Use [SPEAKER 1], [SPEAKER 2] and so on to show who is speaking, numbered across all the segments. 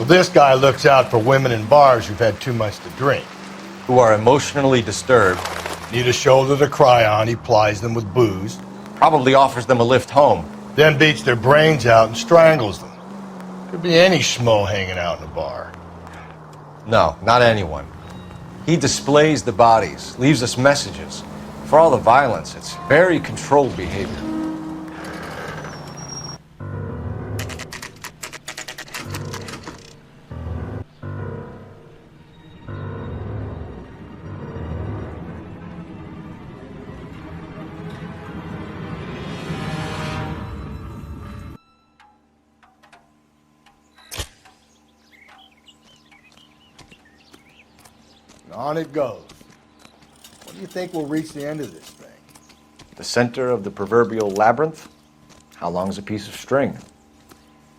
[SPEAKER 1] this guy looks out for women in bars who've had too much to drink.
[SPEAKER 2] Who are emotionally disturbed.
[SPEAKER 1] Need a shoulder to cry on, he plies them with booze.
[SPEAKER 2] Probably offers them a lift home.
[SPEAKER 1] Then beats their brains out and strangles them. Could be any schmo hanging out in a bar.
[SPEAKER 2] No, not anyone. He displays the bodies, leaves us messages. For all the violence, it's very controlled behavior.
[SPEAKER 1] On it goes. What do you think will reach the end of this thing?
[SPEAKER 2] The center of the proverbial labyrinth? How long's a piece of string?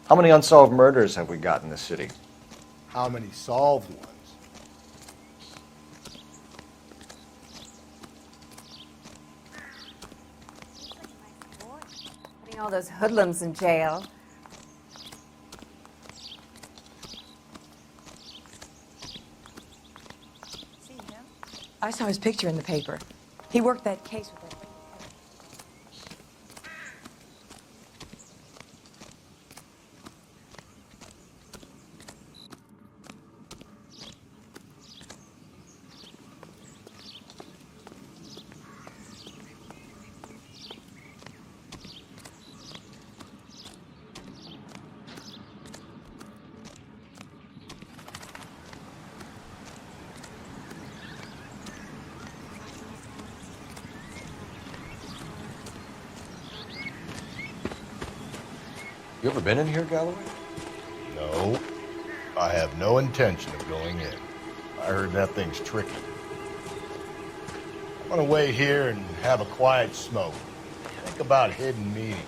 [SPEAKER 2] How many unsolved murders have we got in this city?
[SPEAKER 1] How many solved ones?
[SPEAKER 3] Putting all those hoodlums in jail.
[SPEAKER 4] I saw his picture in the paper. He worked that case with that.
[SPEAKER 2] You ever been in here, Galloway?
[SPEAKER 1] No. I have no intention of going in. I heard that thing's tricky. I'm gonna wait here and have a quiet smoke. Think about hidden meetings.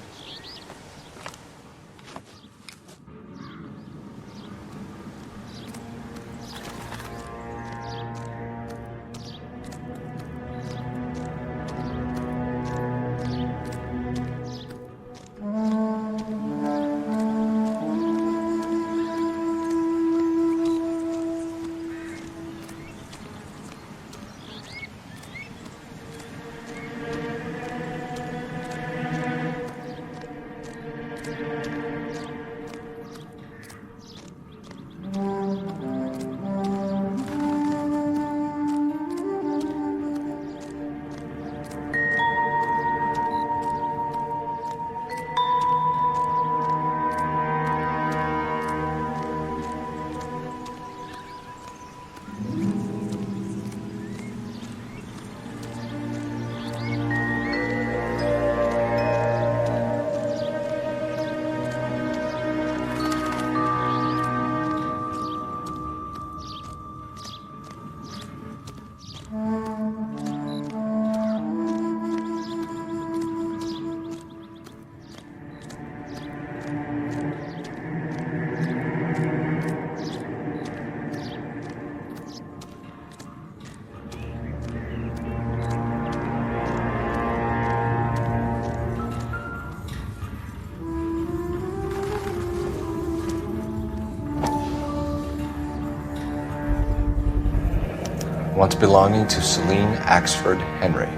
[SPEAKER 2] Once belonging to Celine Axford Henry.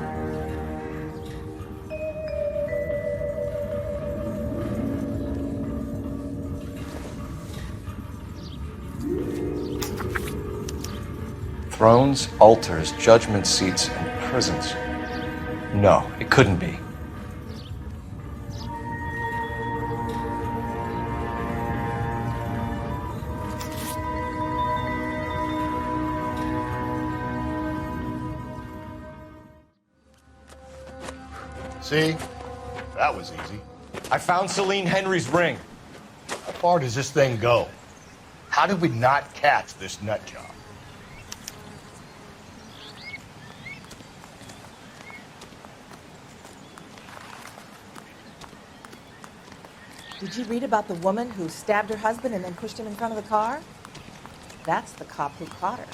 [SPEAKER 2] Thrones, altars, judgment seats, and prisons. No, it couldn't be.
[SPEAKER 1] See? That was easy.
[SPEAKER 2] I found Celine Henry's ring.
[SPEAKER 1] How far does this thing go? How did we not catch this nut job?
[SPEAKER 4] Did you read about the woman who stabbed her husband and then pushed him in front of the car? That's the cop who caught her.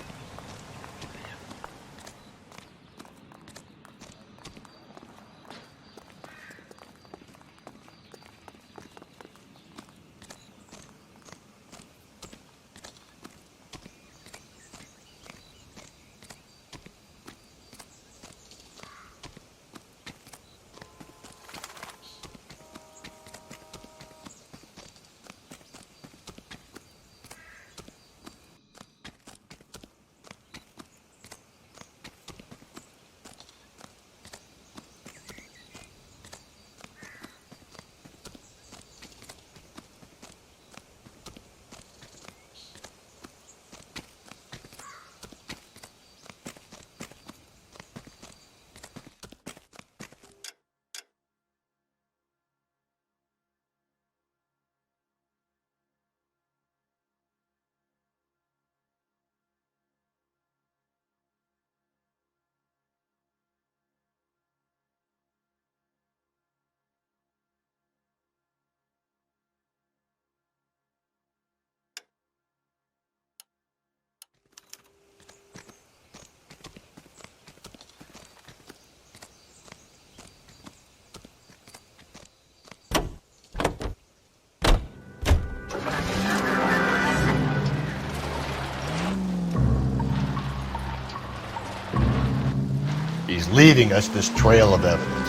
[SPEAKER 1] leaving us this trail of evidence.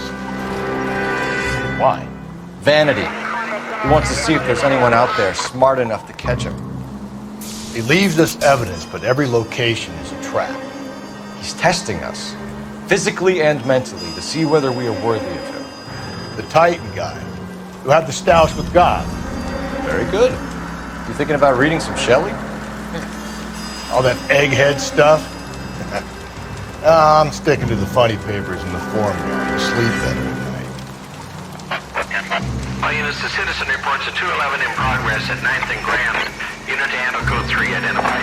[SPEAKER 1] Why?
[SPEAKER 2] Vanity. He wants to see if there's anyone out there smart enough to catch him.
[SPEAKER 1] He leaves us evidence, but every location is a trap.
[SPEAKER 2] He's testing us, physically and mentally, to see whether we are worthy of him.
[SPEAKER 1] The Titan guy, who had the stoush with God.
[SPEAKER 2] Very good. You thinking about reading some Shelley?
[SPEAKER 1] All that egghead stuff. I'm sticking to the funny papers and the form guide to sleep better at night.
[SPEAKER 5] All units, the citizen reports a 211 in progress at 9th and Grand. Unit to handle code 3, identify.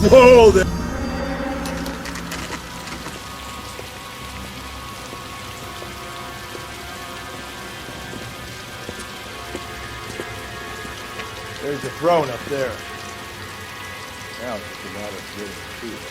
[SPEAKER 1] Whoa there! There's the throne up there. Now it's just a matter of getting to it.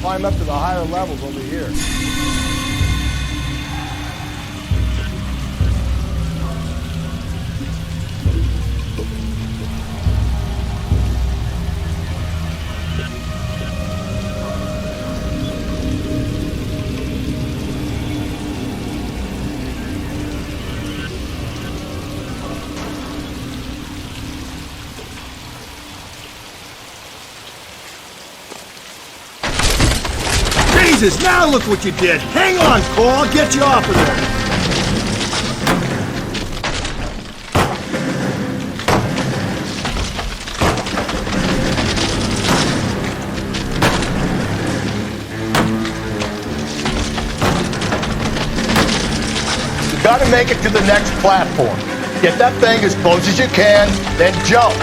[SPEAKER 1] Climb up to the higher levels over here. Jesus, now look what you did! Hang on, Cole, I'll get you off of there! You gotta make it to the next platform. Get that thing as close as you can, then jump.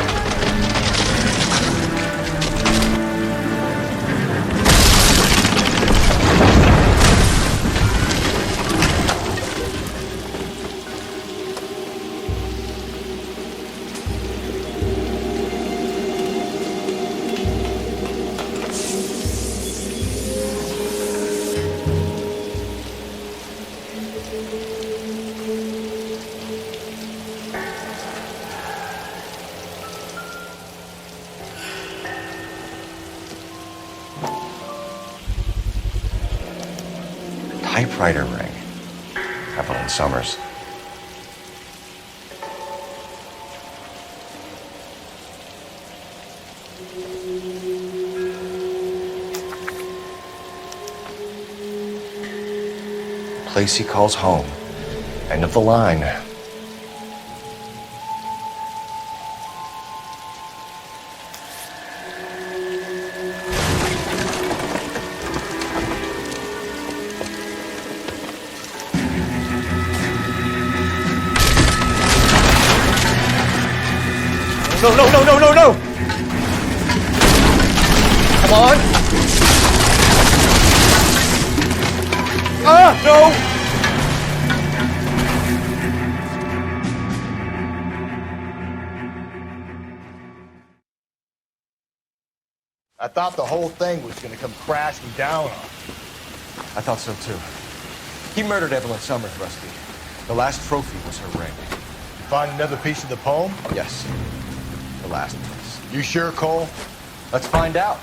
[SPEAKER 2] Typewriter ring. Evelyn Summers. Place he calls home. End of the line. No, no, no, no, no, no! Come on! Ah, no!
[SPEAKER 1] I thought the whole thing was gonna come crashing down on us.
[SPEAKER 2] I thought so too. He murdered Evelyn Summers, Rusty. The last trophy was her ring.
[SPEAKER 1] You find another piece of the poem?
[SPEAKER 2] Yes. The last piece.
[SPEAKER 1] You sure, Cole?
[SPEAKER 2] Let's find out.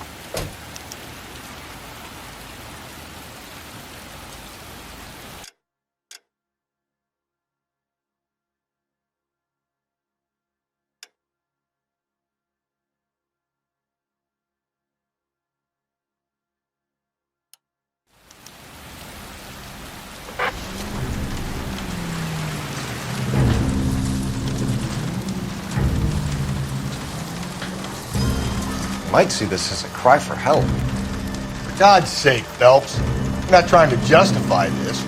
[SPEAKER 2] Might see this as a cry for help.
[SPEAKER 1] For God's sake, Phelps. I'm not trying to justify this.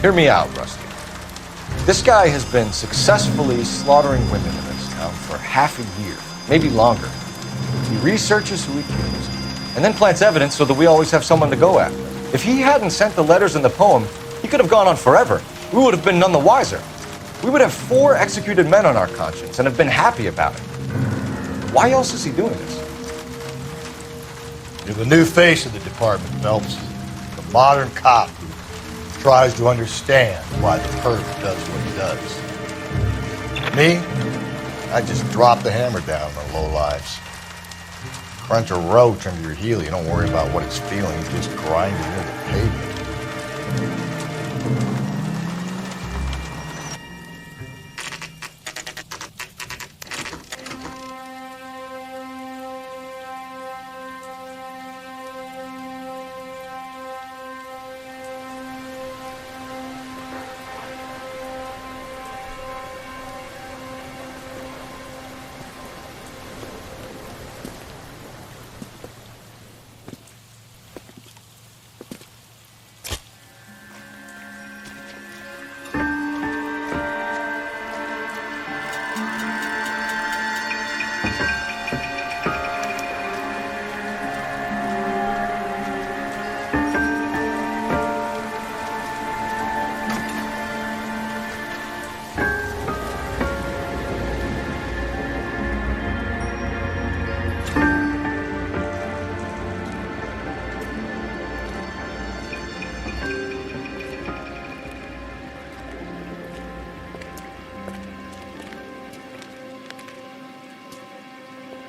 [SPEAKER 2] Hear me out, Rusty. This guy has been successfully slaughtering women in this town for half a year, maybe longer. He researches who he kills, and then plants evidence so that we always have someone to go after. If he hadn't sent the letters in the poem, he could have gone on forever. We would have been none the wiser. We would have 4 executed men on our conscience and have been happy about it. Why else is he doing this?
[SPEAKER 1] You're the new face of the department, Phelps. The modern cop who tries to understand why the perp does what he does. Me? I just drop the hammer down on low lives. Crunch a roach under your heel. You don't worry about what it's feeling. You just grind it into the pavement.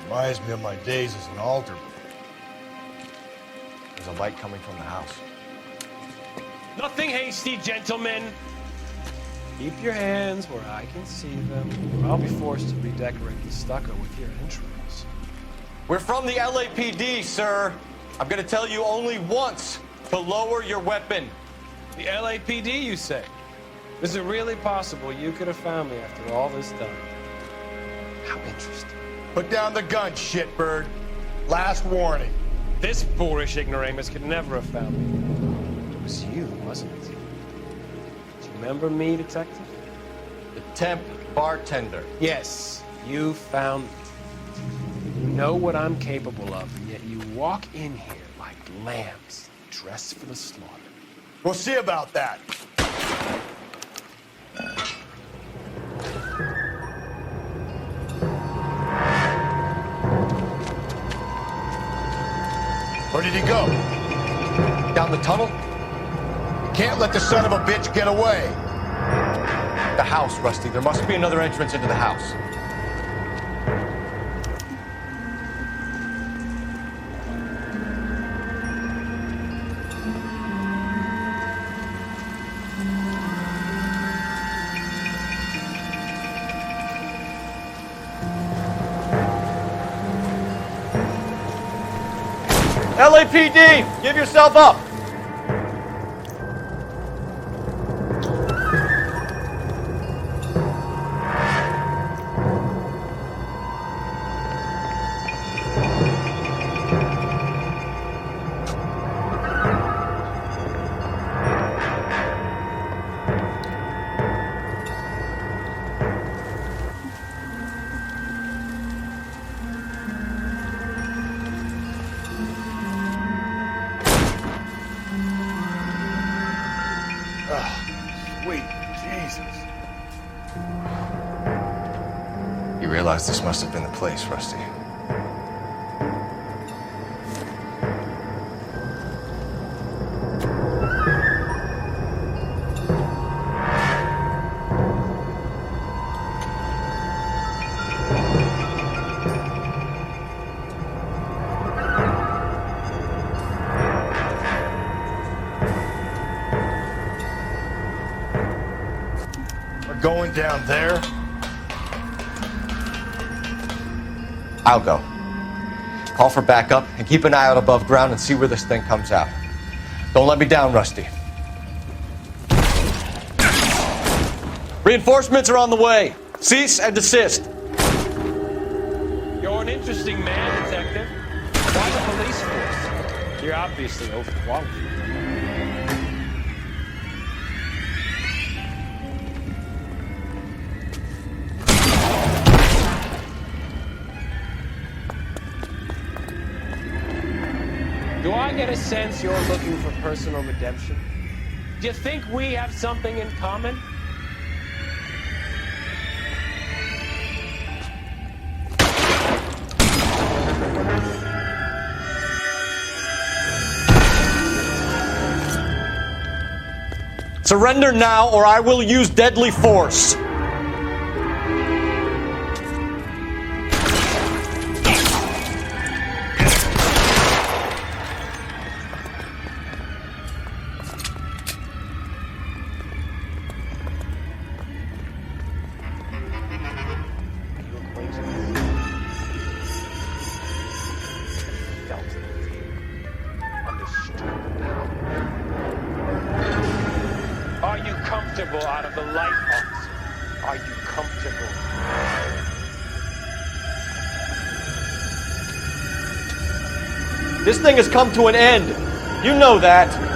[SPEAKER 1] Reminds me of my days as an altar boy.
[SPEAKER 2] There's a light coming from the house.
[SPEAKER 6] Nothing hasty, gentlemen. Keep your hands where I can see them, or I'll be forced to redecorate the stucco with your entrails.
[SPEAKER 2] We're from the LAPD, sir. I'm gonna tell you only once to lower your weapon.
[SPEAKER 6] The LAPD, you say? Is it really possible you could have found me after all this time? How interesting.
[SPEAKER 1] Put down the gun, shitbird. Last warning.
[SPEAKER 6] This boorish ignoramus could never have found me. It was you, wasn't it? Do you remember me, detective?
[SPEAKER 2] The temp bartender.
[SPEAKER 6] Yes, you found me. You know what I'm capable of, and yet you walk in here like lambs dressed for the slaughter.
[SPEAKER 1] We'll see about that. Where did he go?
[SPEAKER 2] Down the tunnel?
[SPEAKER 1] Can't let the son of a bitch get away.
[SPEAKER 2] The house, Rusty. There must be another entrance into the house. LAPD! Give yourself up! You realize this must have been the place, Rusty.
[SPEAKER 1] We're going down there.
[SPEAKER 2] I'll go. Call for backup and keep an eye out above ground and see where this thing comes out. Don't let me down, Rusty. Reinforcements are on the way. Cease and desist.
[SPEAKER 6] You're an interesting man, Detective. Why the police force? You're obviously overqualified. Do I get a sense you're looking for personal redemption? Do you think we have something in common?
[SPEAKER 2] Surrender now or I will use deadly force.
[SPEAKER 6] Are you comfortable out of the light, officer? Are you comfortable?
[SPEAKER 2] This thing has come to an end. You know that.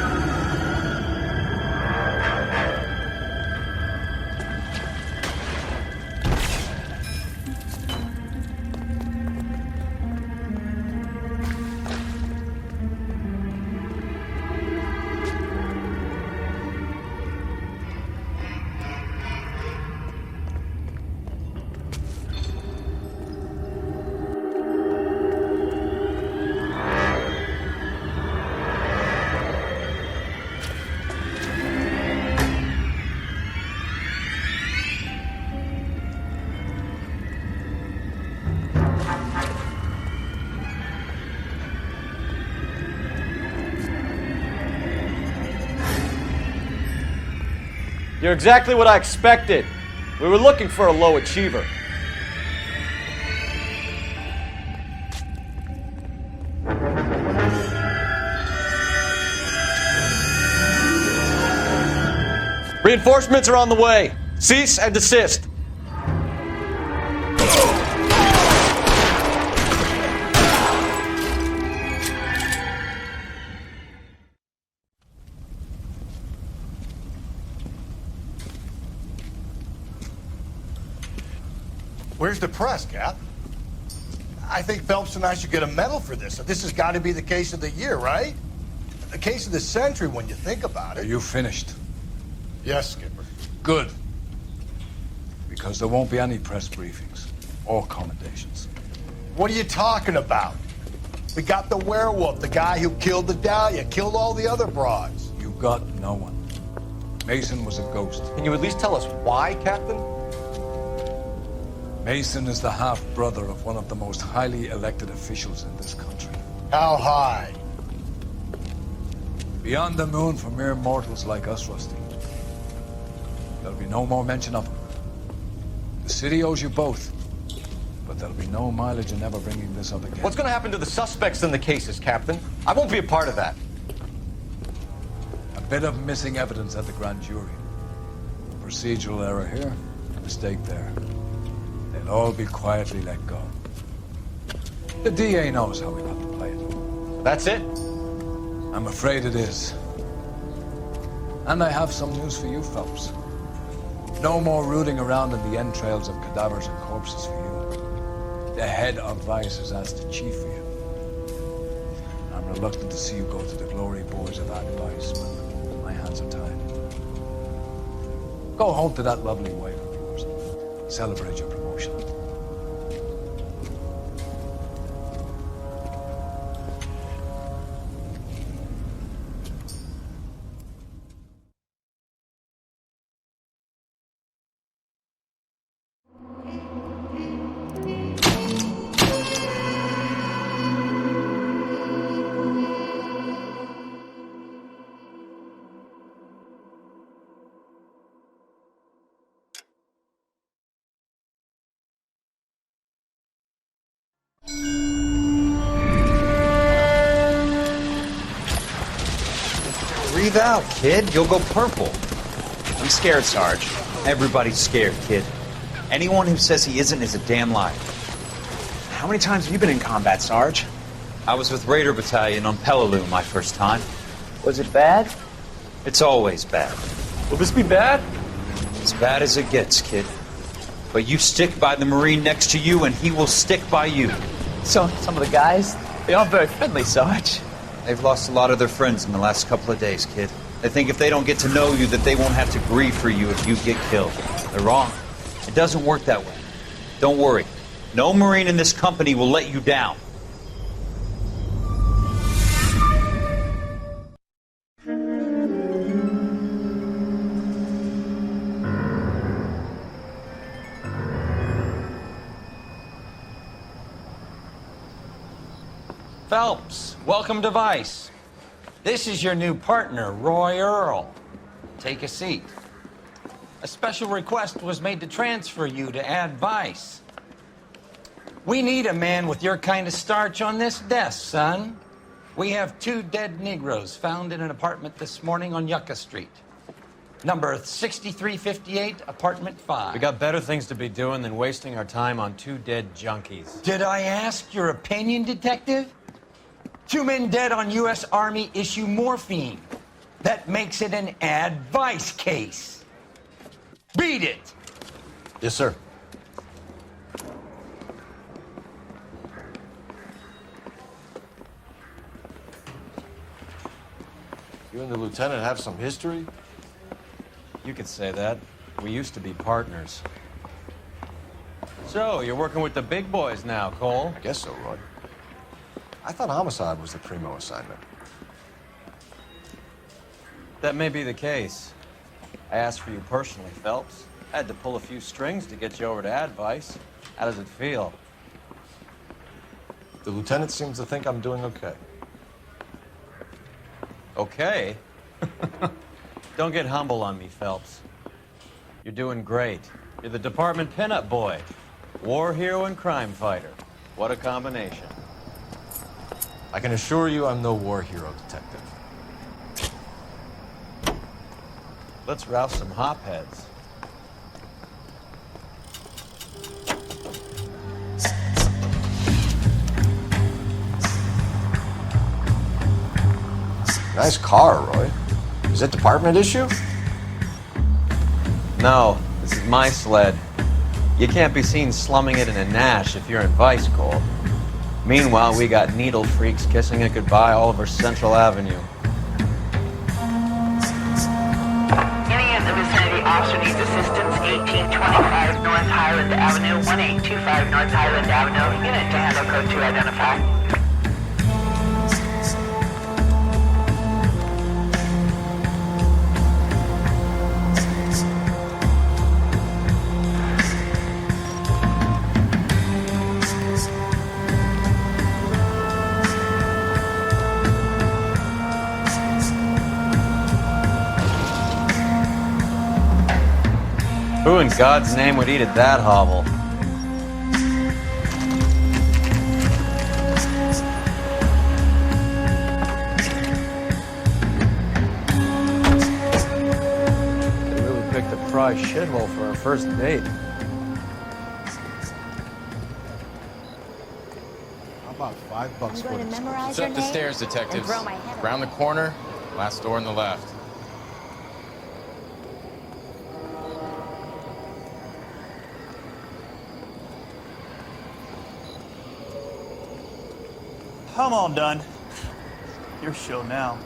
[SPEAKER 2] You're exactly what I expected. We were looking for a low achiever. Reinforcements are on the way. Cease and desist.
[SPEAKER 1] Where's the press, Cap? I think Phelps and I should get a medal for this. This has got to be the case of the year, right? The case of the century when you think about
[SPEAKER 7] Are
[SPEAKER 1] it.
[SPEAKER 7] you finished?
[SPEAKER 1] Yes, Skipper.
[SPEAKER 7] Good. Because there won't be any press briefings or commendations.
[SPEAKER 1] What are you talking about? We got the werewolf, the guy who killed the Dahlia, killed all the other broads.
[SPEAKER 7] You got no one. Mason was a ghost.
[SPEAKER 2] Can you at least tell us why, Captain?
[SPEAKER 7] Mason is the half-brother of one of the most highly elected officials in this country.
[SPEAKER 1] How high?
[SPEAKER 7] Beyond the moon for mere mortals like us, Rusty. There'll be no more mention of him. The city owes you both, but there'll be no mileage in ever bringing this up again.
[SPEAKER 2] What's going to happen to the suspects in the cases, Captain? I won't be a part of that.
[SPEAKER 7] A bit of missing evidence at the grand jury. A procedural error here, a mistake there. They'll all be quietly let go. The DA knows how we got to play it.
[SPEAKER 2] That's it?
[SPEAKER 7] I'm afraid it is. And I have some news for you, Phelps. No more rooting around in the entrails of cadavers and corpses for you. The head of Vice has asked the chief for you. I'm reluctant to see you go to the glory boys of advice, but my hands are tied. Go home to that lovely wife of yours. Celebrate your promotion.
[SPEAKER 8] Breathe out, kid. You'll go purple.
[SPEAKER 9] I'm scared, Sarge.
[SPEAKER 8] Everybody's scared, kid.
[SPEAKER 9] Anyone who says he isn't is a damn liar. How many times have you been in combat, Sarge?
[SPEAKER 8] I was with Raider Battalion on Peleliu my first time.
[SPEAKER 9] Was it bad?
[SPEAKER 8] It's always bad.
[SPEAKER 6] Will this be bad?
[SPEAKER 8] As bad as it gets, kid. But you stick by the Marine next to you, and he will stick by you.
[SPEAKER 9] So, some of the guys, they aren't very friendly, Sarge.
[SPEAKER 8] They've lost a lot of their friends in the last couple of days, kid. They think if they don't get to know you, that they won't have to grieve for you if you get killed. They're wrong. It doesn't work that way. Don't worry. No Marine in this company will let you down.
[SPEAKER 10] Phelps, welcome to Vice. This is your new partner, Roy Earl. Take a seat. A special request was made to transfer you to Ad Vice. We need a man with your kind of starch on this desk, son. We have 2 dead Negroes found in an apartment this morning on Yucca Street. Number 6358, apartment 5.
[SPEAKER 6] We got better things to be doing than wasting our time on 2 dead junkies.
[SPEAKER 10] Did I ask your opinion, detective? 2 men dead on U.S. Army issue morphine. That makes it an advice case. Beat it!
[SPEAKER 2] Yes, sir.
[SPEAKER 11] You and the lieutenant have some history?
[SPEAKER 6] You could say that. We used to be partners. So, you're working with the big boys now, Cole?
[SPEAKER 11] I guess so, Roy. I thought homicide was the primo assignment.
[SPEAKER 6] That may be the case. I asked for you personally, Phelps. I had to pull a few strings to get you over to Advice. How does it feel?
[SPEAKER 11] The lieutenant seems to think I'm doing okay.
[SPEAKER 6] Okay? Don't get humble on me, Phelps. You're doing great. You're the department pinup boy. War hero and crime fighter. What a combination.
[SPEAKER 11] I can assure you I'm no war hero, detective.
[SPEAKER 6] Let's rouse some hopheads.
[SPEAKER 11] Nice car, Roy. Is it department issue?
[SPEAKER 6] No, this is my sled. You can't be seen slumming it in a Nash if you're in Vice, Cole. Meanwhile, we got needle freaks kissing it goodbye all over Central Avenue.
[SPEAKER 5] Any in the vicinity officer needs assistance, 1825 North Highland Avenue, 1825 North Highland Avenue. Unit to handle code 2 identify.
[SPEAKER 6] Who in God's name would eat at that hovel? They really picked a prize shithole for our first date.
[SPEAKER 11] How about $5 for
[SPEAKER 12] going to memorize
[SPEAKER 13] It's
[SPEAKER 12] your
[SPEAKER 13] up the
[SPEAKER 12] name
[SPEAKER 13] stairs,
[SPEAKER 12] and
[SPEAKER 13] detectives.
[SPEAKER 12] throw my head
[SPEAKER 13] Round the corner, last door on the left.
[SPEAKER 14] I'm all done. Your show now.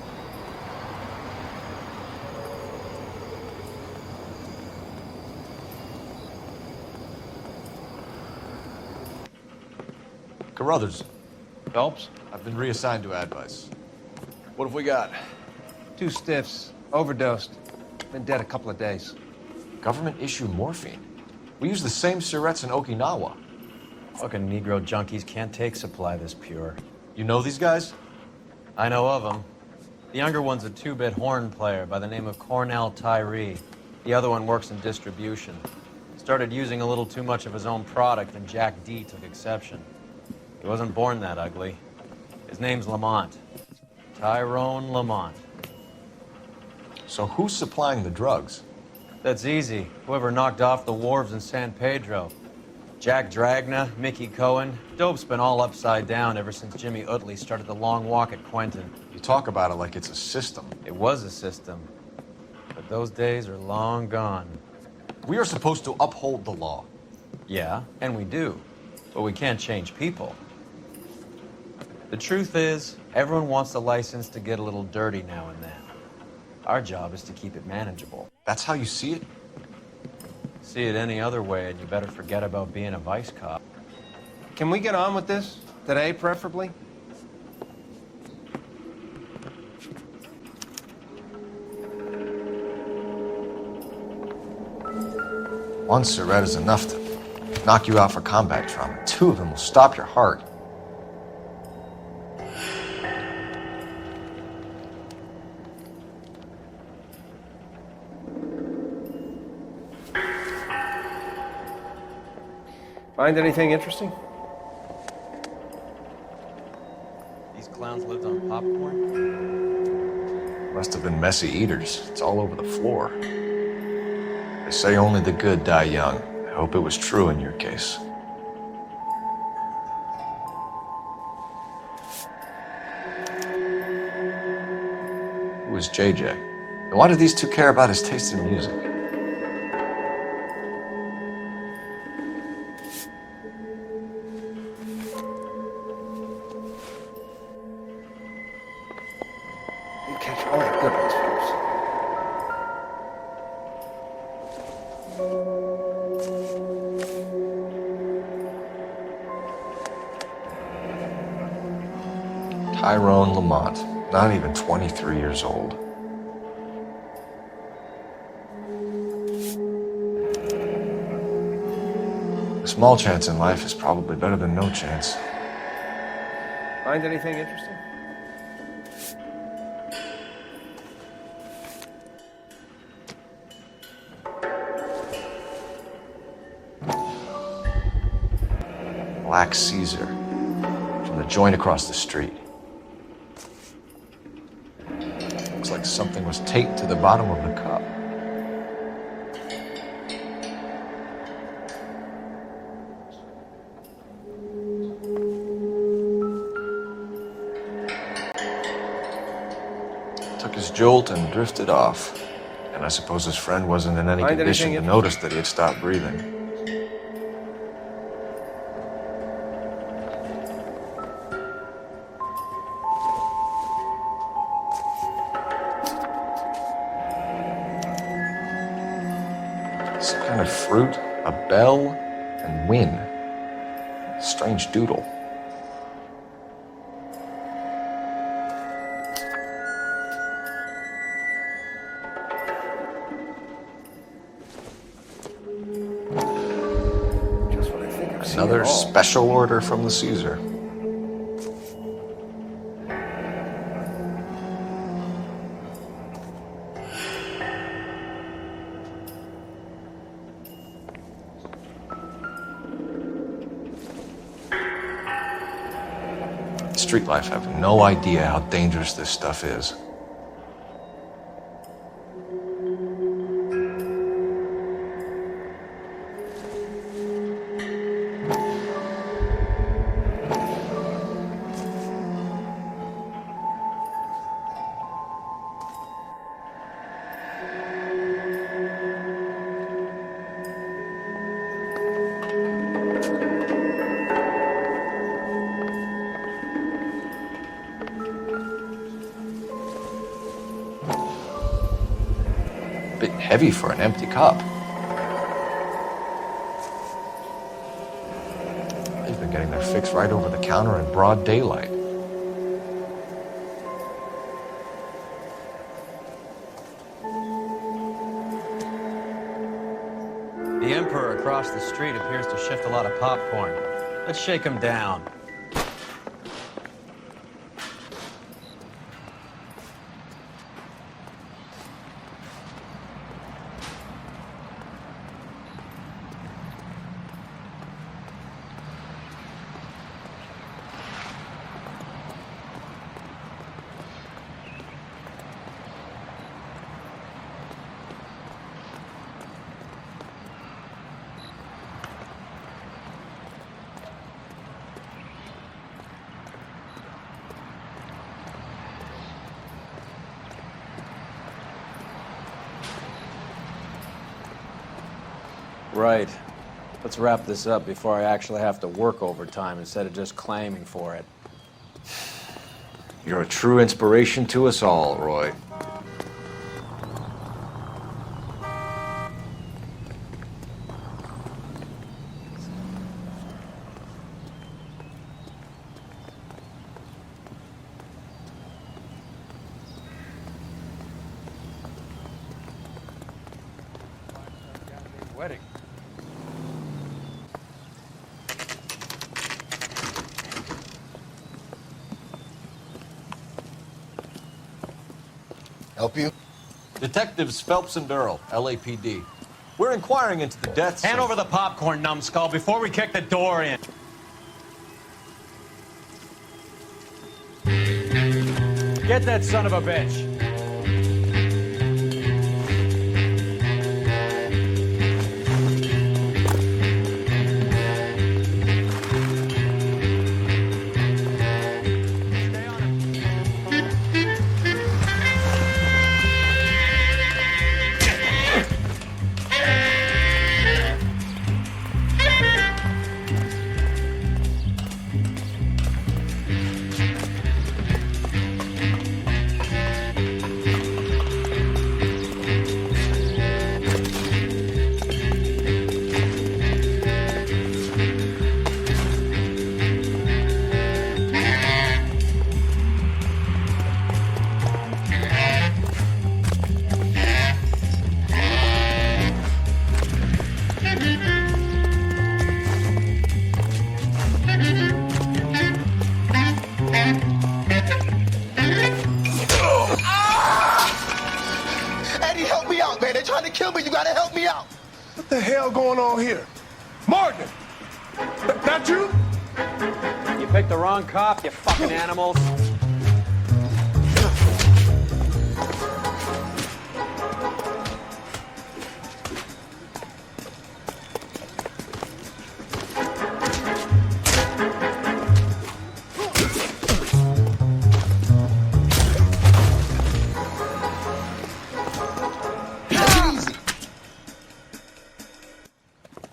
[SPEAKER 11] Carruthers,
[SPEAKER 6] Phelps?
[SPEAKER 11] I've been reassigned to Advice.
[SPEAKER 6] What have we got? 2 stiffs. Overdosed. Been dead a couple of days.
[SPEAKER 11] Government issue morphine. We use the same syrettes in Okinawa.
[SPEAKER 6] Fucking Negro junkies can't take supply this pure.
[SPEAKER 11] You know these guys?
[SPEAKER 6] I know of them. The younger one's a 2-bit horn player by the name of Cornell Tyree. The other one works in distribution. Started using a little too much of his own product, and Jack D took exception. He wasn't born that ugly. His name's Lamont. Tyrone Lamont.
[SPEAKER 2] So who's supplying the drugs?
[SPEAKER 6] That's easy. Whoever knocked off the wharves in San Pedro. Jack Dragna, Mickey Cohen. Dope's been all upside down ever since Jimmy Utley started the long walk at Quentin.
[SPEAKER 2] You talk about it like it's a system.
[SPEAKER 6] It was a system. But those days are long gone.
[SPEAKER 2] We are supposed to uphold the law.
[SPEAKER 6] Yeah, and we do. But we can't change people. The truth is, everyone wants the license to get a little dirty now and then. Our job is to keep it manageable.
[SPEAKER 2] That's how you see it?
[SPEAKER 6] See it any other way, and you better forget about being a vice cop.
[SPEAKER 12] Can we get on with this? Today, preferably?
[SPEAKER 2] One cigarette is enough to knock you out for combat trauma. 2 of them will stop your heart.
[SPEAKER 12] Find anything interesting?
[SPEAKER 6] These clowns lived on popcorn?
[SPEAKER 2] Must have been messy eaters. It's all over the floor. They say only the good die young. I hope it was true in your case. Who was JJ? And why do these two care about his taste in music?
[SPEAKER 12] You catch all the good ones, folks.
[SPEAKER 2] Tyrone Lamont, not even 23 years old. A small chance in life is probably better than no chance.
[SPEAKER 12] Find anything interesting?
[SPEAKER 2] Black Caesar, from the joint across the street. Looks like something was taped to the bottom of the cup. Took his jolt and drifted off. And I suppose his friend wasn't in any
[SPEAKER 12] Find
[SPEAKER 2] condition to
[SPEAKER 12] anything
[SPEAKER 2] notice that he had stopped breathing. Some kind of fruit, a bell, and win. Strange doodle.
[SPEAKER 12] Just what I think I've seen.
[SPEAKER 2] Another
[SPEAKER 12] it all.
[SPEAKER 2] special order from the Caesar. Street life have no idea how dangerous this stuff is. Bit heavy for an empty cup. They've been getting their fix right over the counter in broad daylight.
[SPEAKER 6] The Emperor across the street appears to shift a lot of popcorn. Let's shake him down. Right. Let's wrap this up before I actually have to work overtime instead of just claiming for it.
[SPEAKER 2] You're a true inspiration to us all, Roy.
[SPEAKER 6] Wedding.
[SPEAKER 1] Help you?
[SPEAKER 11] Detectives Phelps and Earl, LAPD. We're inquiring into the deaths.
[SPEAKER 14] Hand over the popcorn, numbskull, before we kick the door in. Get that son of a bitch.
[SPEAKER 15] What the hell going on here? Morgan! That you?
[SPEAKER 14] You picked the wrong cop, you fucking animals.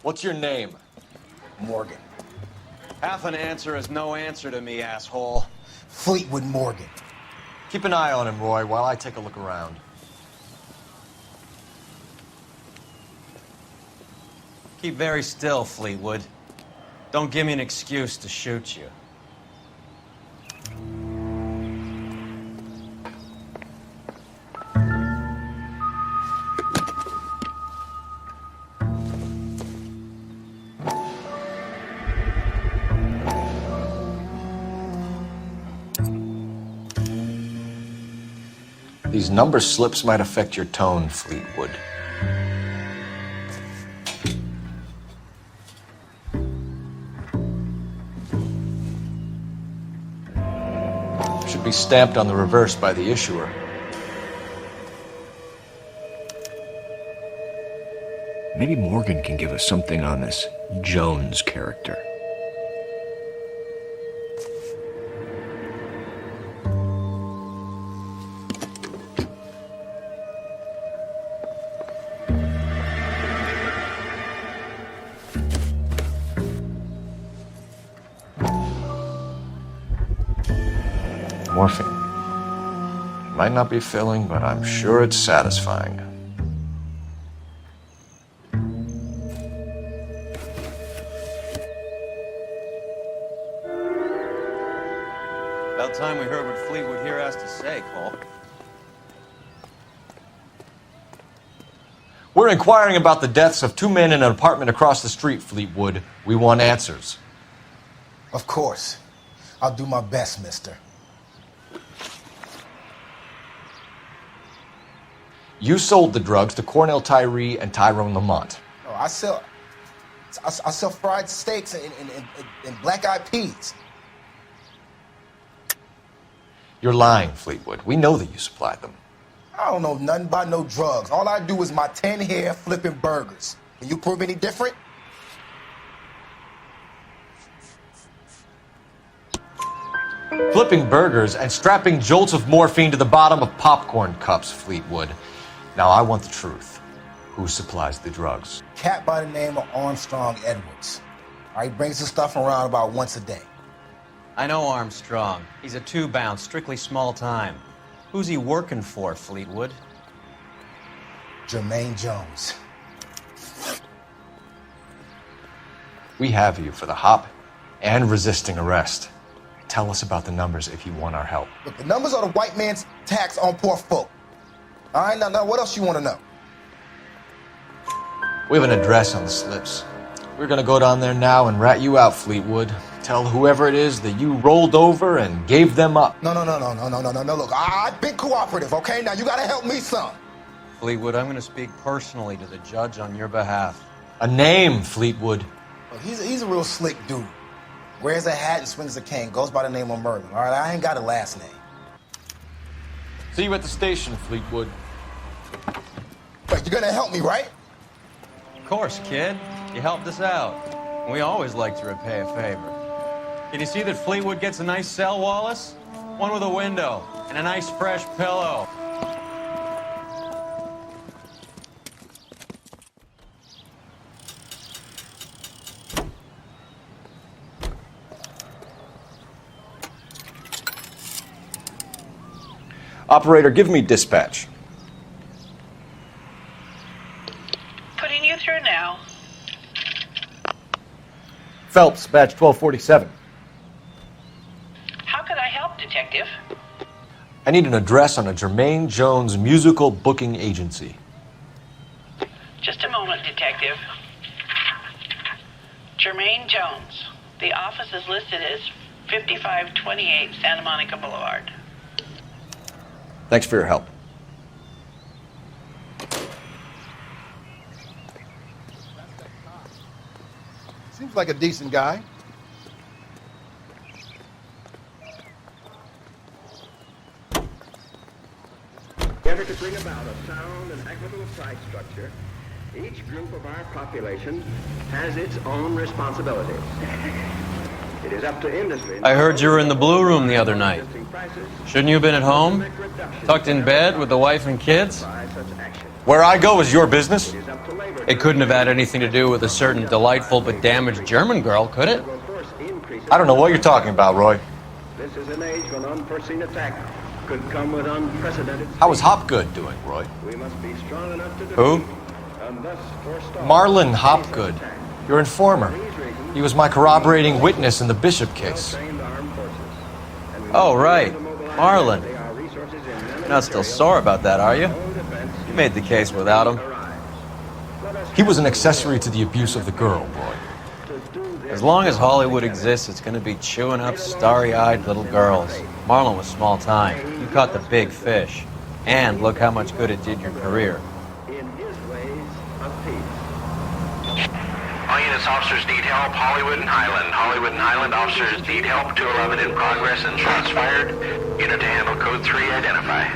[SPEAKER 11] What's your name?
[SPEAKER 15] Morgan.
[SPEAKER 14] Half an answer is no answer to me, asshole.
[SPEAKER 15] Fleetwood Morgan.
[SPEAKER 11] Keep an eye on him, Roy, while I take a look around.
[SPEAKER 6] Keep very still, Fleetwood. Don't give me an excuse to shoot you.
[SPEAKER 2] These number slips might affect your tone, Fleetwood. Should be stamped on the reverse by the issuer. Maybe Morgan can give us something on this Jones character. Morphine. Might not be filling, but I'm sure it's satisfying.
[SPEAKER 6] About time we heard what Fleetwood here has to say, Cole.
[SPEAKER 11] We're inquiring about the deaths of two men in an apartment across the street, Fleetwood. We want answers.
[SPEAKER 15] Of course. I'll do my best, mister.
[SPEAKER 11] You sold the drugs to Cornell Tyree and Tyrone Lamont.
[SPEAKER 15] Oh, I sell fried steaks and black-eyed peas.
[SPEAKER 11] You're lying, Fleetwood. We know that you supplied them.
[SPEAKER 15] I don't know nothing about no drugs. All I do is my 10 hair flipping burgers. Can you prove any different?
[SPEAKER 11] Flipping burgers and strapping jolts of morphine to the bottom of popcorn cups, Fleetwood. Now, I want the truth. Who supplies the drugs?
[SPEAKER 15] Cat by the name of Armstrong Edwards. All right, brings the stuff around about once a day.
[SPEAKER 6] I know Armstrong. He's a two-bound, strictly small time. Who's he working for, Fleetwood?
[SPEAKER 15] Jermaine Jones.
[SPEAKER 11] We have you for the hop and resisting arrest. Tell us about the numbers if you want our help.
[SPEAKER 15] Look, the numbers are the white man's tax on poor folk. All right, now what else you want to know?
[SPEAKER 11] We have an address on the slips. We're gonna go down there now and rat you out, Fleetwood. Tell whoever it is that you rolled over and gave them up.
[SPEAKER 15] No. Look, I've been cooperative, okay? Now you gotta help me some.
[SPEAKER 6] Fleetwood, I'm going to speak personally to the judge on your behalf.
[SPEAKER 11] A name, Fleetwood.
[SPEAKER 15] Look, he's a real slick dude. Wears a hat and swings a cane. Goes by the name of Merlin. All right, I ain't got a last name.
[SPEAKER 11] See you at the station, Fleetwood.
[SPEAKER 15] But you're gonna help me, right?
[SPEAKER 6] Of course, kid. You helped us out. We always like to repay a favor. Can you see that Fleetwood gets a nice cell, Wallace? One with a window and a nice fresh pillow.
[SPEAKER 11] Operator, give me dispatch.
[SPEAKER 5] Putting you through now.
[SPEAKER 11] Phelps, badge 1247.
[SPEAKER 5] How could I help, Detective?
[SPEAKER 11] I need an address on a Jermaine Jones musical booking agency.
[SPEAKER 5] Just a moment, Detective. Jermaine Jones. The office is listed as 5528 Santa Monica Boulevard.
[SPEAKER 11] Thanks for your help.
[SPEAKER 12] Seems like a decent guy.
[SPEAKER 16] In order to bring about a sound and equitable price structure, each group of our population has its own responsibilities. It is up to industry.
[SPEAKER 6] I heard you were in the Blue Room the other night. Shouldn't you have been at home? Tucked in bed with the wife and kids?
[SPEAKER 11] Where I go is your business?
[SPEAKER 6] It couldn't have had anything to do with a certain delightful but damaged German girl, could it?
[SPEAKER 11] I don't know what you're talking about, Roy.
[SPEAKER 16] This is an age when unforeseen attack could come with unprecedented.
[SPEAKER 11] How is Hopgood doing, Roy?
[SPEAKER 16] We must be strong enough to
[SPEAKER 11] Who?
[SPEAKER 16] and thus forestall.
[SPEAKER 11] Marlon Hopgood, your informer. He was my corroborating witness in the Bishop case.
[SPEAKER 6] Oh, right. Marlon. You're not still sore about that, are you? You made the case without him.
[SPEAKER 11] He was an accessory to the abuse of the girl, Roy.
[SPEAKER 6] As long as Hollywood exists, it's going to be chewing up starry-eyed little girls. Marlon was small time. You caught the big fish. And look how much good it did your career.
[SPEAKER 17] All units, officers need help. Hollywood and Highland. Hollywood and Highland officers need help. 211 in progress and shots fired. Unit to handle code 3, identify.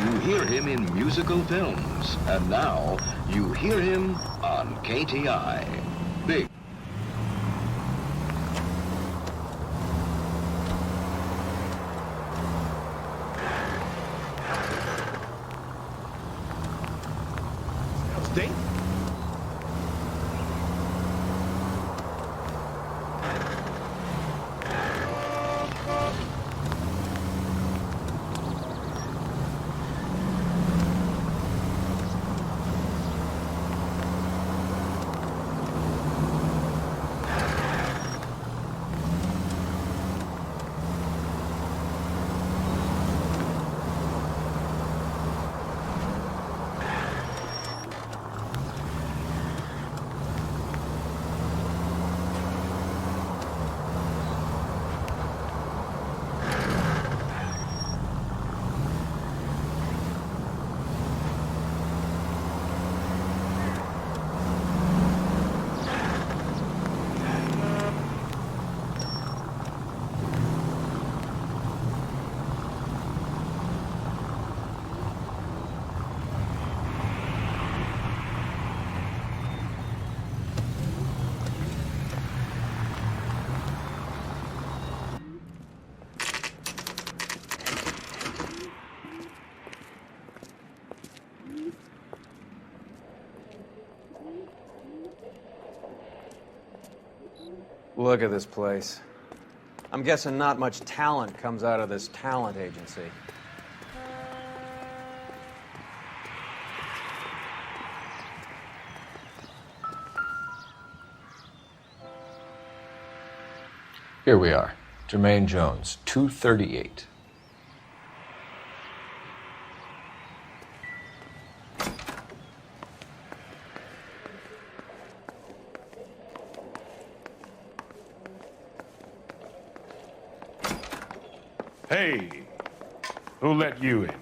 [SPEAKER 18] You hear him in musical films, and now you hear him on KTI. Big.
[SPEAKER 12] Sting?
[SPEAKER 6] Look at this place. I'm guessing not much talent comes out of this talent agency.
[SPEAKER 11] Here we are. Jermaine Jones, 238.
[SPEAKER 19] Hey, who let you in?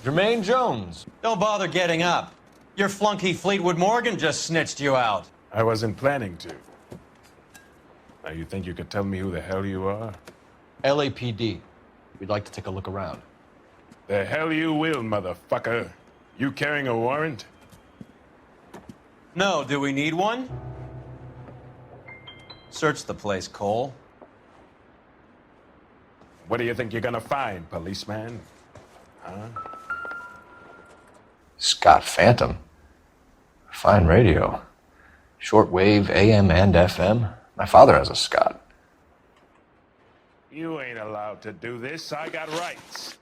[SPEAKER 11] Jermaine Jones.
[SPEAKER 6] Don't bother getting up. Your flunky Fleetwood Morgan just snitched you out.
[SPEAKER 19] I wasn't planning to. Now, you think you could tell me who the hell you are?
[SPEAKER 11] LAPD. We'd like to take a look around.
[SPEAKER 19] The hell you will, motherfucker. You carrying a warrant?
[SPEAKER 6] No, do we need one? Search the place, Cole.
[SPEAKER 19] What do you think you're gonna find, policeman? Huh?
[SPEAKER 11] Scott Phantom. Fine radio. Shortwave, AM and FM. My father has a Scott.
[SPEAKER 19] You ain't allowed to do this. I got rights.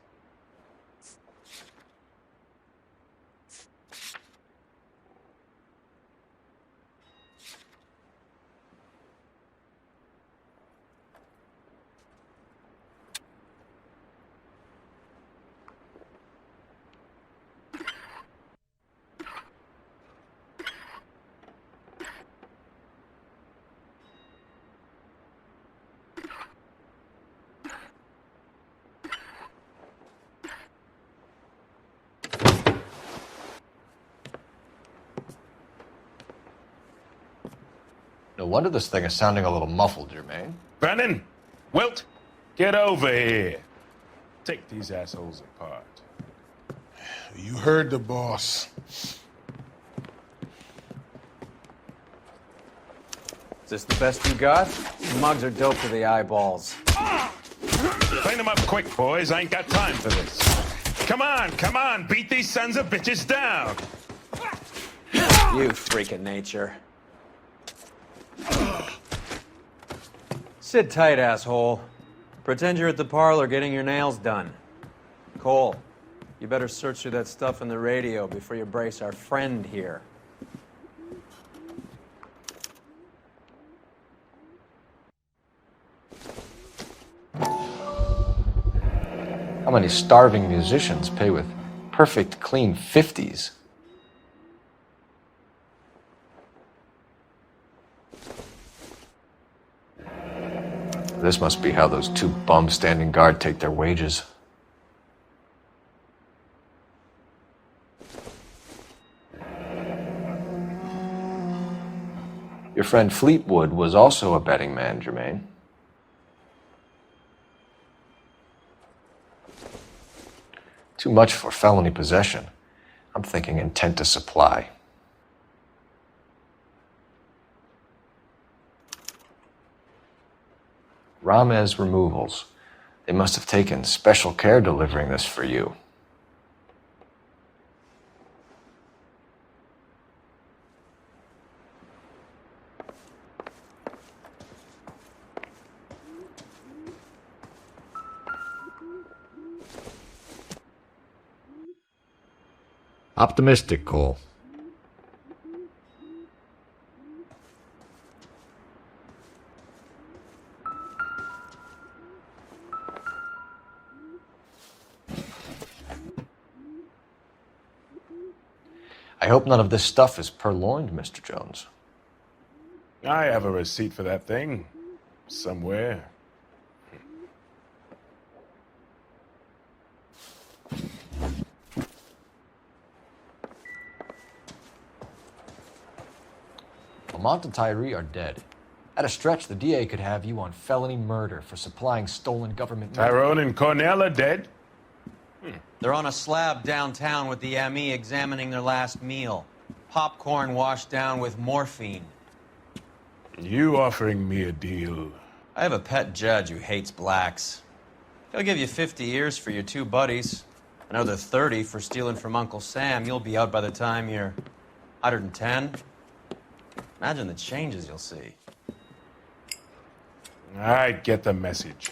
[SPEAKER 11] No wonder this thing is sounding a little muffled, Jermaine.
[SPEAKER 19] Brennan! Wilt! Get over here. Take these assholes apart.
[SPEAKER 15] You heard the boss.
[SPEAKER 6] Is this the best you got? The mugs are dope to the eyeballs.
[SPEAKER 19] Clean them up quick, boys. I ain't got time for this. Come on, beat these sons of bitches down.
[SPEAKER 6] You freak of nature. Sit tight, asshole. Pretend you're at the parlor getting your nails done. Cole, you better search through that stuff in the radio before you brace our friend here.
[SPEAKER 11] How many starving musicians pay with perfect, clean 50s? This must be how those two bums standing guard take their wages. Your friend Fleetwood was also a betting man, Jermaine. Too much for felony possession. I'm thinking intent to supply. Ramez Removals. They must have taken special care delivering this for you. Optimistic, Cole. I hope none of this stuff is purloined, Mr. Jones.
[SPEAKER 19] I have a receipt for that thing. Somewhere.
[SPEAKER 11] Lamont and Tyree are dead. At a stretch, the DA could have you on felony murder for supplying stolen government money.
[SPEAKER 19] Tyrone and Cornell are dead?
[SPEAKER 6] They're on a slab downtown with the ME examining their last meal. Popcorn washed down with morphine.
[SPEAKER 19] You offering me a deal?
[SPEAKER 6] I have a pet judge who hates blacks. He'll give you 50 years for your two buddies. Another 30 for stealing from Uncle Sam. You'll be out by the time you're 110. Imagine the changes you'll see.
[SPEAKER 19] I get the message.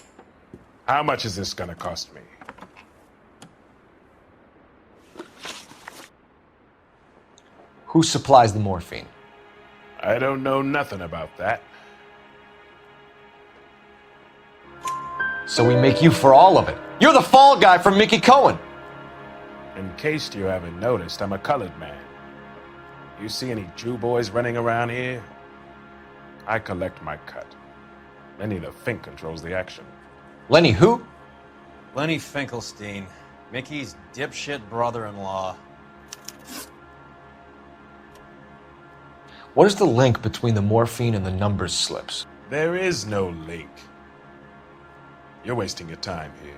[SPEAKER 19] How much is this gonna cost me?
[SPEAKER 11] Who supplies the morphine?
[SPEAKER 19] I don't know nothing about that.
[SPEAKER 11] So we make you for all of it. You're the fall guy from Mickey Cohen.
[SPEAKER 19] In case you haven't noticed, I'm a colored man. You see any Jew boys running around here? I collect my cut. Lenny the Fink controls the action.
[SPEAKER 11] Lenny who?
[SPEAKER 6] Lenny Finkelstein, Mickey's dipshit brother-in-law.
[SPEAKER 11] What is the link between the morphine and the numbers slips?
[SPEAKER 19] There is no link. You're wasting your time here.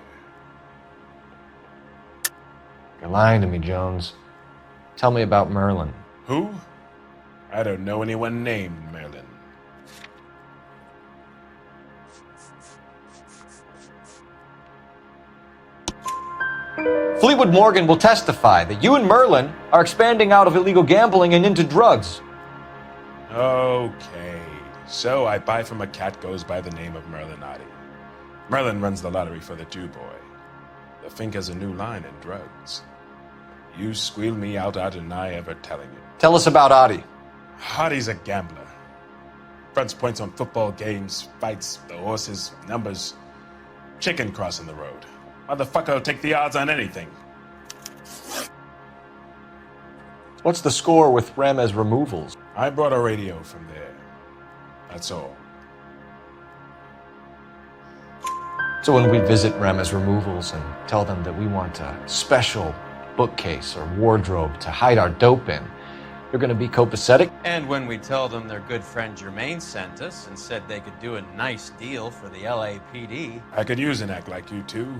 [SPEAKER 11] You're lying to me, Jones. Tell me about Merlin.
[SPEAKER 19] Who? I don't know anyone named Merlin.
[SPEAKER 11] Fleetwood Morgan will testify that you and Merlin are expanding out of illegal gambling and into drugs.
[SPEAKER 19] Okay, so I buy from a cat goes by the name of Merlinotti. Merlin runs the lottery for the Jew boy. The Fink has a new line in drugs. You squeal me out, I deny ever telling you.
[SPEAKER 11] Tell us about Adi.
[SPEAKER 19] Adi's a gambler. Fronts points on football games, fights, the horses, numbers. Chicken crossing the road. Motherfucker will take the odds on anything.
[SPEAKER 11] What's the score with Ramez removals?
[SPEAKER 19] I brought a radio from there. That's all.
[SPEAKER 11] So when we visit Ramez removals and tell them that we want a special bookcase or wardrobe to hide our dope in, they're going to be copacetic?
[SPEAKER 6] And when we tell them their good friend Jermaine sent us and said they could do a nice deal for the LAPD.
[SPEAKER 19] I could use an act like you two.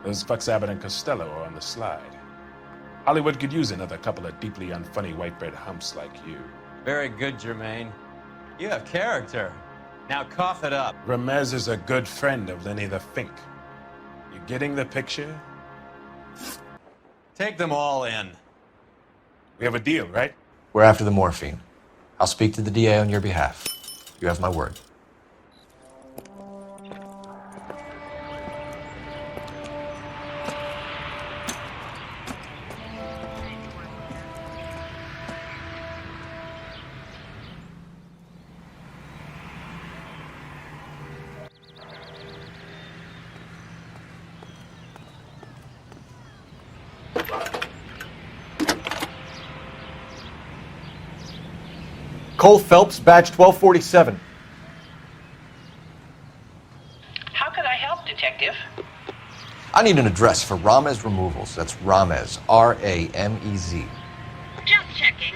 [SPEAKER 19] Those fucks Abbott and Costello are on the slide. Hollywood could use another couple of deeply unfunny white bread humps like you.
[SPEAKER 6] Very good, Jermaine. You have character. Now cough it up.
[SPEAKER 19] Ramez is a good friend of Lenny the Fink. You getting the picture?
[SPEAKER 6] Take them all in.
[SPEAKER 19] We have a deal, right?
[SPEAKER 11] We're after the morphine. I'll speak to the DA on your behalf. You have my word. Cole Phelps, badge 1247.
[SPEAKER 5] How could I help, Detective?
[SPEAKER 11] I need an address for Ramez Removals. That's Ramez, R-A-M-E-Z.
[SPEAKER 5] Just checking.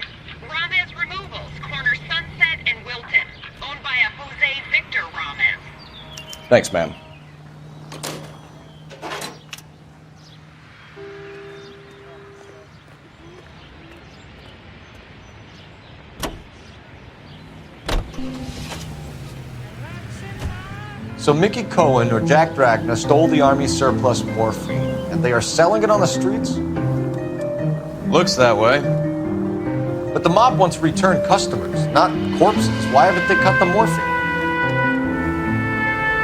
[SPEAKER 5] Ramez Removals, corner Sunset and Wilton. Owned by a Jose Victor Ramez.
[SPEAKER 11] Thanks, ma'am. So Mickey Cohen or Jack Dragna stole the Army's surplus morphine, and they are selling it on the streets?
[SPEAKER 6] Looks that way.
[SPEAKER 11] But the mob wants returned customers, not corpses. Why haven't they cut the morphine?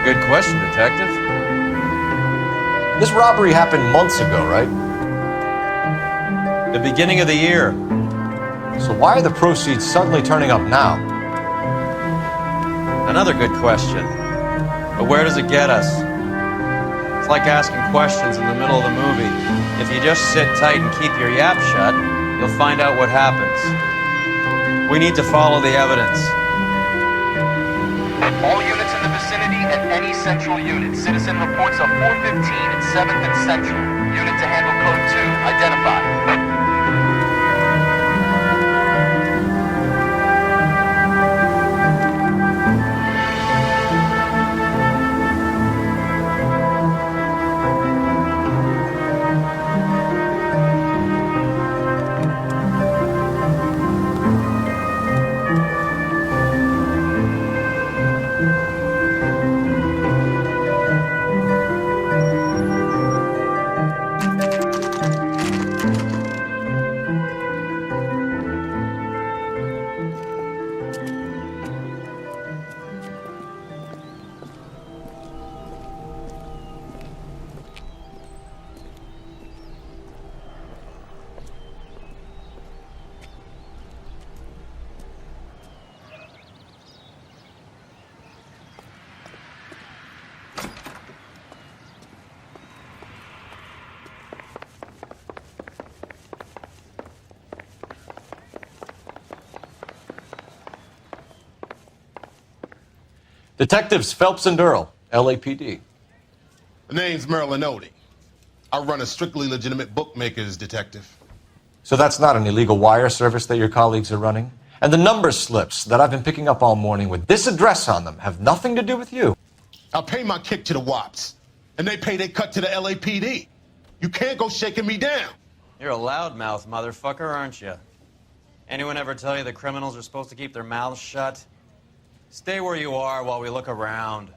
[SPEAKER 6] Good question, Detective.
[SPEAKER 11] This robbery happened months ago, right?
[SPEAKER 6] The beginning of the year.
[SPEAKER 11] So why are the proceeds suddenly turning up now?
[SPEAKER 6] Another good question. But where does it get us? It's like asking questions in the middle of the movie. If you just sit tight and keep your yap shut, you'll find out what happens. We need to follow the evidence.
[SPEAKER 20] All units in the vicinity and any central unit. Citizen reports of 415 at 7th and Central. Unit to handle code 2, identified.
[SPEAKER 11] Detectives Phelps and Earl, LAPD.
[SPEAKER 12] The name's Merlin Odie. I run a strictly legitimate bookmaker's detective.
[SPEAKER 11] So that's not an illegal wire service that your colleagues are running? And the number slips that I've been picking up all morning with this address on them have nothing to do with you?
[SPEAKER 12] I pay my kick to the Wops, and they pay their cut to the LAPD. You can't go shaking me down.
[SPEAKER 6] You're a loudmouth motherfucker, aren't you? Anyone ever tell you that criminals are supposed to keep their mouths shut? Stay where you are while we look around.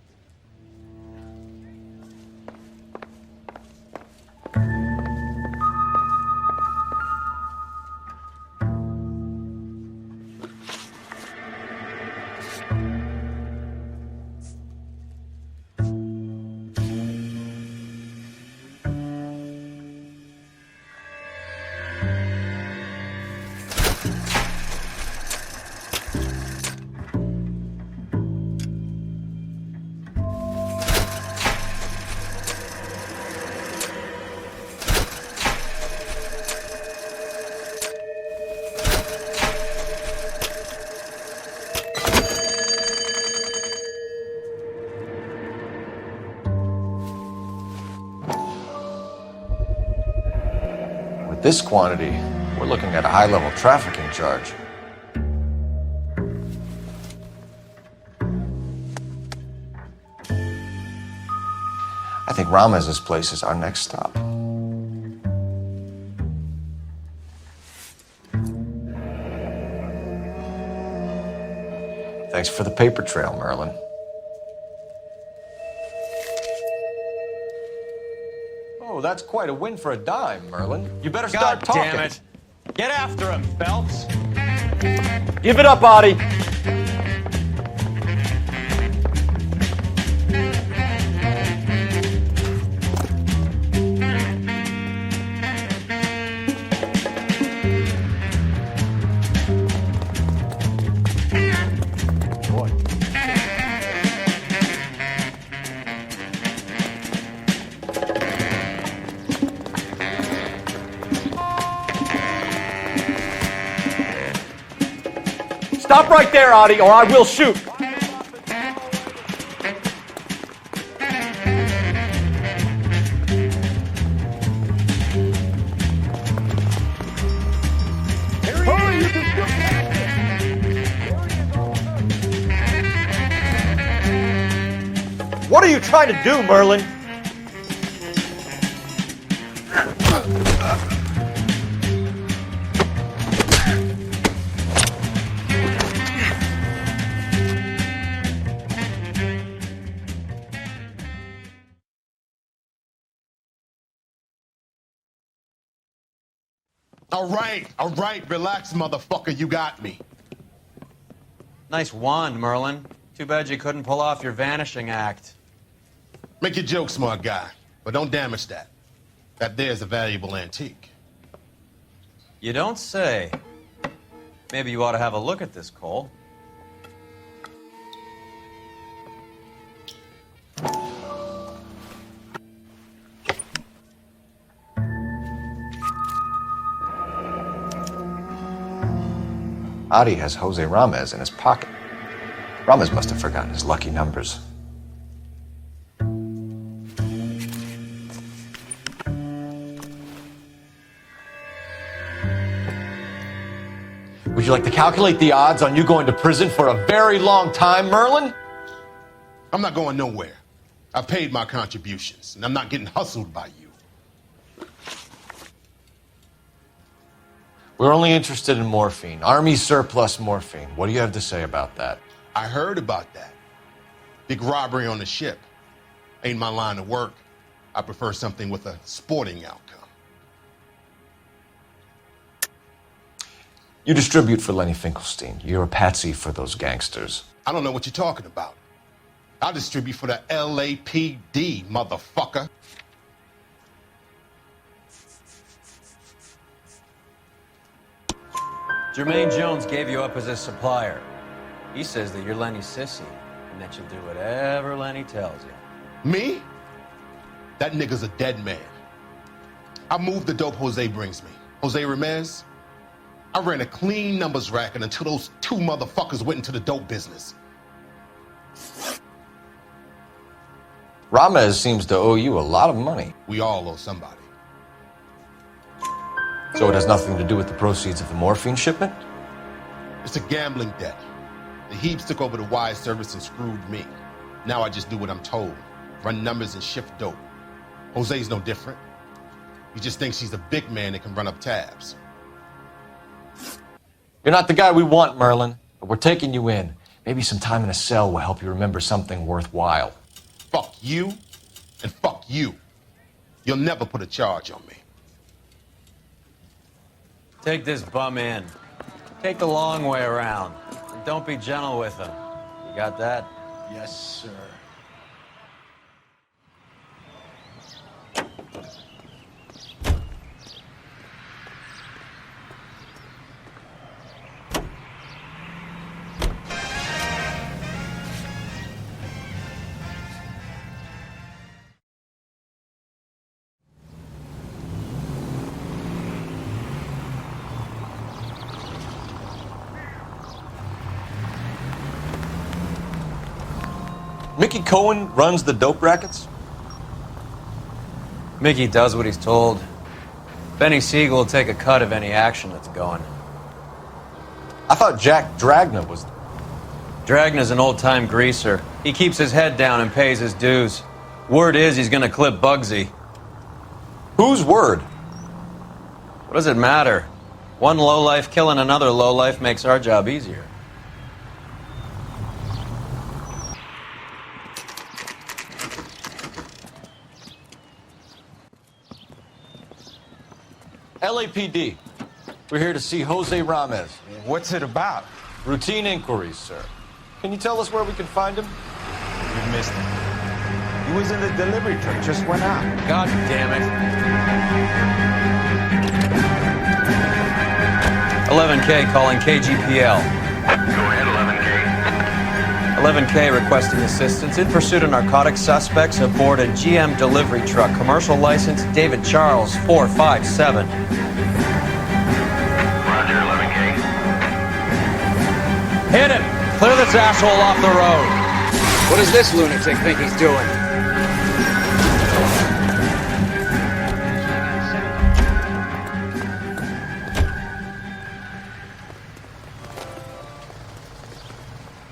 [SPEAKER 11] With this quantity, we're looking at a high-level trafficking charge. I think Ramez's place is our next stop. Thanks for the paper trail, Merlin. Oh, that's quite a win for a dime, Merlin. You better start talking.
[SPEAKER 6] God damn it. Get after him, Phelps.
[SPEAKER 11] Give it up, Adi. Stop right there, Adi, or I will shoot. What are you trying to do, Merlin?
[SPEAKER 12] All right, relax, motherfucker, you got me.
[SPEAKER 6] Nice wand, Merlin. Too bad you couldn't pull off your vanishing act.
[SPEAKER 12] Make your joke, smart guy, but don't damage that. That there's a valuable antique.
[SPEAKER 6] You don't say. Maybe you ought to have a look at this, Cole.
[SPEAKER 11] Adi has Jose Ramez in his pocket. Ramez must have forgotten his lucky numbers. Would you like to calculate the odds on you going to prison for a very long time, Merlin?
[SPEAKER 12] I'm not going nowhere. I've paid my contributions, and I'm not getting hustled by you.
[SPEAKER 11] We're only interested in morphine. Army surplus morphine. What do you have to say about that?
[SPEAKER 12] I heard about that. Big robbery on the ship. Ain't my line of work. I prefer something with a sporting outcome.
[SPEAKER 11] You distribute for Lenny Finkelstein. You're a patsy for those gangsters.
[SPEAKER 12] I don't know what you're talking about. I distribute for the LAPD, motherfucker.
[SPEAKER 6] Jermaine Jones gave you up as his supplier. He says that you're Lenny's sissy, and that you'll do whatever Lenny tells you.
[SPEAKER 12] Me? That nigga's a dead man. I moved the dope Jose brings me. Jose Ramez? I ran a clean numbers racket until those two motherfuckers went into the dope business.
[SPEAKER 11] Ramez seems to owe you a lot of money.
[SPEAKER 12] We all owe somebody.
[SPEAKER 11] So it has nothing to do with the proceeds of the morphine shipment?
[SPEAKER 12] It's a gambling debt. The Heaps took over the wire service and screwed me. Now I just do what I'm told. Run numbers and shift dope. Jose's no different. He just thinks he's a big man that can run up tabs.
[SPEAKER 11] You're not the guy we want, Merlin, but we're taking you in. Maybe some time in a cell will help you remember something worthwhile.
[SPEAKER 12] Fuck you, and fuck you. You'll never put a charge on me.
[SPEAKER 6] Take this bum in. Take the long way around. And don't be gentle with him. You got that?
[SPEAKER 15] Yes, sir.
[SPEAKER 11] Mickey Cohen runs the dope rackets?
[SPEAKER 6] Mickey does what he's told. Benny Siegel will take a cut of any action that's going.
[SPEAKER 11] I thought Jack Dragna was...
[SPEAKER 6] Dragna's an old-time greaser. He keeps his head down and pays his dues. Word is he's gonna clip Bugsy.
[SPEAKER 11] Whose word?
[SPEAKER 6] What does it matter? One lowlife killing another lowlife makes our job easier.
[SPEAKER 11] LAPD. We're here to see Jose Ramez.
[SPEAKER 9] What's it about?
[SPEAKER 11] Routine inquiries, sir. Can you tell us where we can find him?
[SPEAKER 9] You missed him. He was in the delivery truck, just went out.
[SPEAKER 6] God damn it. 11K calling KGPL.
[SPEAKER 17] Go ahead, 11K.
[SPEAKER 6] 11K requesting assistance in pursuit of narcotic suspects aboard a GM delivery truck. Commercial license David Charles 457.
[SPEAKER 17] Roger, 11K.
[SPEAKER 6] Hit him! Clear this asshole off the road.
[SPEAKER 10] What does this lunatic think he's doing?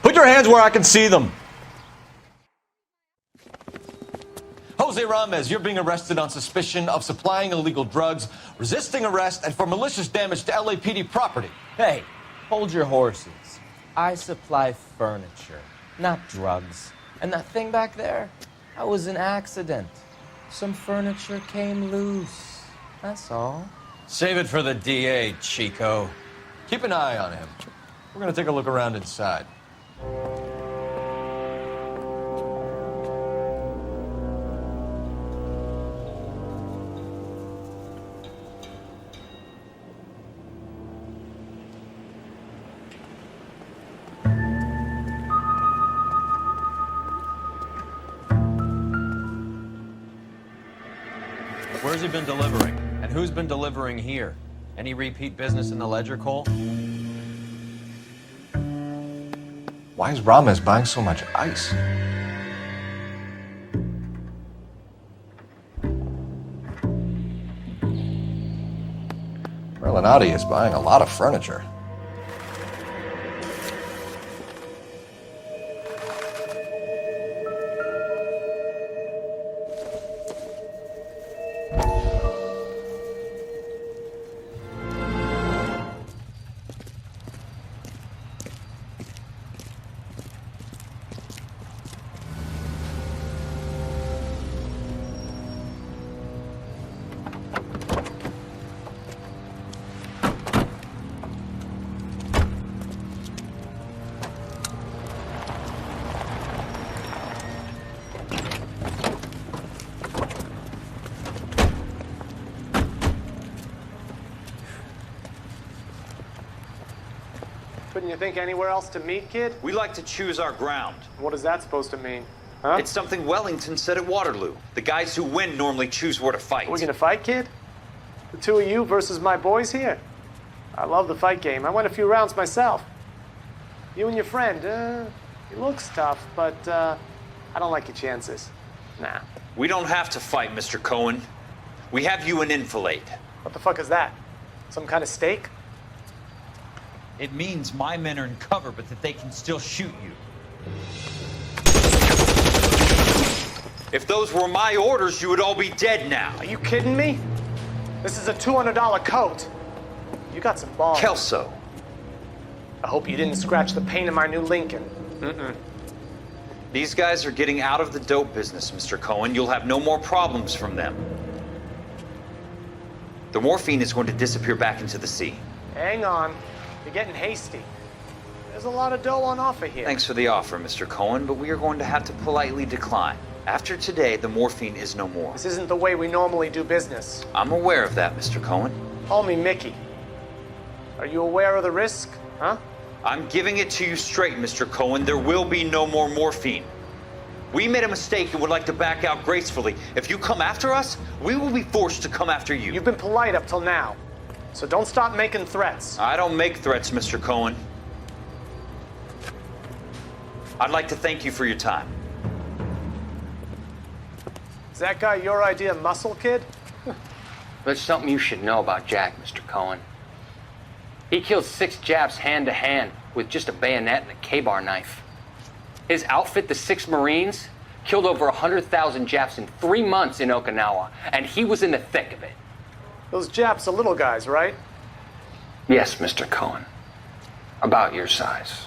[SPEAKER 11] Put your hands where I can see them. Jose Ramez, you're being arrested on suspicion of supplying illegal drugs, resisting arrest, and for malicious damage to LAPD property.
[SPEAKER 21] Hey, hold your horses. I supply furniture, not drugs. And that thing back there, that was an accident. Some furniture came loose. That's all.
[SPEAKER 6] Save it for the DA, Chico.
[SPEAKER 11] Keep an eye on him. We're gonna take a look around inside.
[SPEAKER 6] Where's he been delivering? And who's been delivering here? Any repeat business in the ledger, Cole?
[SPEAKER 11] Why is Ramez buying so much ice? Merlinati is buying a lot of furniture.
[SPEAKER 22] Couldn't you think anywhere else to meet, kid?
[SPEAKER 8] We like to choose our ground.
[SPEAKER 22] What is that supposed to mean? Huh?
[SPEAKER 8] It's something Wellington said at Waterloo. The guys who win normally choose where to fight.
[SPEAKER 22] Are we gonna fight, kid? The two of you versus my boys here? I love the fight game. I went a few rounds myself. You and your friend, he looks tough, but I don't like your chances. Nah.
[SPEAKER 8] We don't have to fight, Mr. Cohen. We have you an enfilade.
[SPEAKER 22] What the fuck is that? Some kind of stake?
[SPEAKER 8] It means my men are in cover, but that they can still shoot you. If those were my orders, you would all be dead now.
[SPEAKER 22] Are you kidding me? This is a $200 coat. You got some balls.
[SPEAKER 8] Kelso.
[SPEAKER 22] I hope you didn't scratch the paint in my new Lincoln. Mm-mm.
[SPEAKER 8] These guys are getting out of the dope business, Mr. Cohen. You'll have no more problems from them. The morphine is going to disappear back into the sea.
[SPEAKER 22] Hang on. You're getting hasty. There's a lot of dough on offer here.
[SPEAKER 8] Thanks for the offer, Mr. Cohen, but we are going to have to politely decline. After today, the morphine is no more.
[SPEAKER 22] This isn't the way we normally do business.
[SPEAKER 8] I'm aware of that, Mr. Cohen.
[SPEAKER 22] Call me Mickey. Are you aware of the risk, huh?
[SPEAKER 8] I'm giving it to you straight, Mr. Cohen. There will be no more morphine. We made a mistake and would like to back out gracefully. If you come after us, we will be forced to come after you.
[SPEAKER 22] You've been polite up till now, so don't stop making threats.
[SPEAKER 8] I don't make threats, Mr. Cohen. I'd like to thank you for your time.
[SPEAKER 22] Is that guy your idea of muscle, kid?
[SPEAKER 3] There's something you should know about Jack, Mr. Cohen. He killed 6 Japs hand to hand with just a bayonet and a K-bar knife. His outfit, the 6 Marines, killed over 100,000 Japs in 3 months in Okinawa, and he was in the thick of it.
[SPEAKER 22] Those Japs are little guys, right?
[SPEAKER 3] Yes, Mr. Cohen. About your size.